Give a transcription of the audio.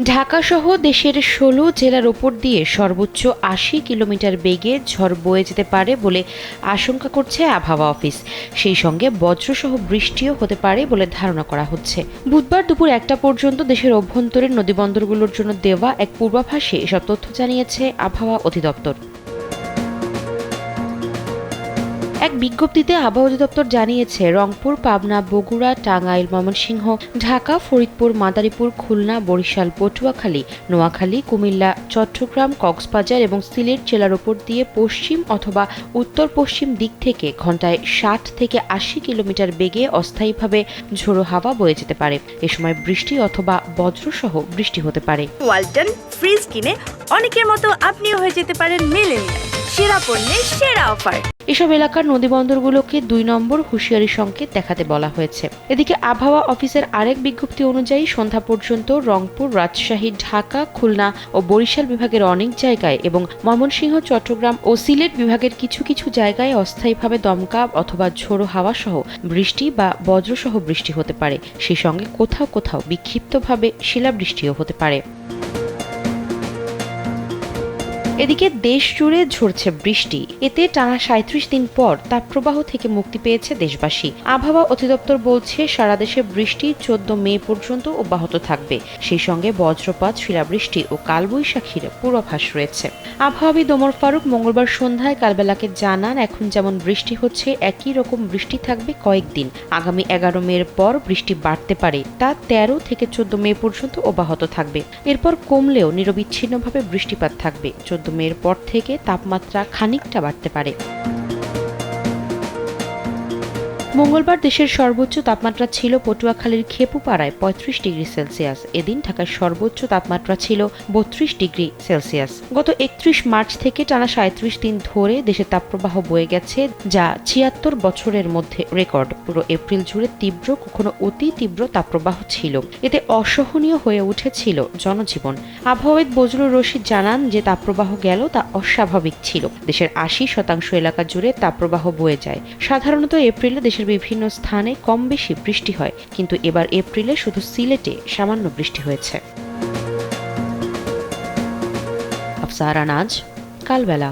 ঢাকা সহ দেশের ১৬ জেলার ওপর দিয়ে সর্বোচ্চ ৮০ কিলোমিটার বেগে ঝড় বয়ে যেতে পারে বলে আশঙ্কা করছে আবহাওয়া অফিস। সেই সঙ্গে বজ্রসহ বৃষ্টিও হতে পারে বলে ধারণা করা হচ্ছে। বুধবার দুপুর ১টা পর্যন্ত দেশের অভ্যন্তরীণ নদীবন্দরগুলোর জন্য দেওয়া এক পূর্বাভাসে এসব তথ্য জানিয়েছে আবহাওয়া অধিদপ্তর। এক বিজ্ঞপ্তিতে আবহাওয়া অধিদপ্তর জানিয়েছে, রংপুর, পাবনা, বগুড়া, টাঙ্গাইল, ময়মনসিংহ, ঢাকা, ফরিদপুর, মাদারীপুর, খুলনা, বরিশাল, পটুয়াখালী, নোয়াখালী, কুমিল্লা, চট্টগ্রাম, কক্সবাজার এবং সিলেট জেলার ওপর দিয়ে পশ্চিম অথবা উত্তর পশ্চিম দিক থেকে ঘন্টায় ৬০ থেকে ৮০ কিলোমিটার বেগে অস্থায়ীভাবে ঝোড়ো হাওয়া বয়ে যেতে পারে। এ সময় বৃষ্টি অথবা বজ্রসহ বৃষ্টি হতে পারে। ওয়ালটন ফ্রিজ কিনে অনেকের মতো আপনিও হয়ে যেতে পারেন মিলেনিয়াল। সেরা পণ্যের সেরা অফার। এসব এলাকার নদীবন্দরগুলোকে ২ নম্বর হুঁশিয়ারি সংকেত দেখাতে বলা হয়েছে। এদিকে আবহাওয়া অফিসের আরেক বিজ্ঞপ্তি অনুযায়ী সন্ধ্যা পর্যন্ত রংপুর, রাজশাহী, ঢাকা, খুলনা ও বরিশাল বিভাগের অনেক জায়গায় এবং ময়মনসিংহ, চট্টগ্রাম ও সিলেট বিভাগের কিছু কিছু জায়গায় অস্থায়ীভাবে দমকা অথবা ঝোড়ো হাওয়া সহ বৃষ্টি বা বজ্রসহ বৃষ্টি হতে পারে। সেই সঙ্গে কোথাও কোথাও বিক্ষিপ্তভাবে শিলাবৃষ্টিও হতে পারে। এদিকে দেশ জুড়ে ঝরছে বৃষ্টি। এতে টানা ৩৭ দিন পর তাপপ্রবাহ থেকে মুক্তি পেয়েছে দেশবাসী। আবহাওয়া অধিদপ্তর বলছে, সারা দেশে বৃষ্টি ১৪ মে পর্যন্ত অব্যাহত থাকবে। সেই সঙ্গে বজ্রপাত, শিলাবৃষ্টি ও কালবৈশাখীর পূর্বাভাস রয়েছে। আবহাওয়াবিদ ওমর ফারুক মঙ্গলবার সন্ধ্যায় কালবেলাকে জানান, এখন যেমন বৃষ্টি হচ্ছে একই রকম বৃষ্টি থাকবে কয়েকদিন। আগামী ১১ মের পর বৃষ্টি বাড়তে পারে, তা ১৩ থেকে ১৪ মে পর্যন্ত অব্যাহত থাকবে। এরপর কমলেও নিরবিচ্ছিন্নভাবে বৃষ্টিপাত থাকবে। ১৪ মের পর থেকে তাপমাত্রা খানিকটা বাড়তে পারে। মঙ্গলবার দেশের সর্বোচ্চ তাপমাত্রা ছিল পটুয়াখালীর খেপুপাড়ায় ৩৫ ডিগ্রি সেলসিয়াস। এদিন ঢাকার সর্বোচ্চ তাপমাত্রা ছিল ৩২ ডিগ্রি সেলসিয়াস। গত ৩১ মার্চ থেকে টানা ৩৭ দিন ধরে দেশে তাপপ্রবাহ বয়ে গেছে, যা ৭৬ বছরের মধ্যে রেকর্ড। পুরো এপ্রিল জুড়ে তীব্র, কখনো অতি তীব্র তাপপ্রবাহ ছিল। এতে অসহনীয় হয়ে উঠেছিল জনজীবন। আবহাওয়াবিদ বজলুর রশিদ জানান যে তাপপ্রবাহ গেল তা অস্বাভাবিক ছিল। দেশের ৮০% এলাকা জুড়ে তাপপ্রবাহ বয়ে যায়। সাধারণত এপ্রিলে দেশের বিভিন্ন স্থানে কম বেশি বৃষ্টি হয়, কিন্তু এবার এপ্রিলে শুধু সিলেটে সামান্য বৃষ্টি হয়েছে। আফসারা নাজ, কালবেলা।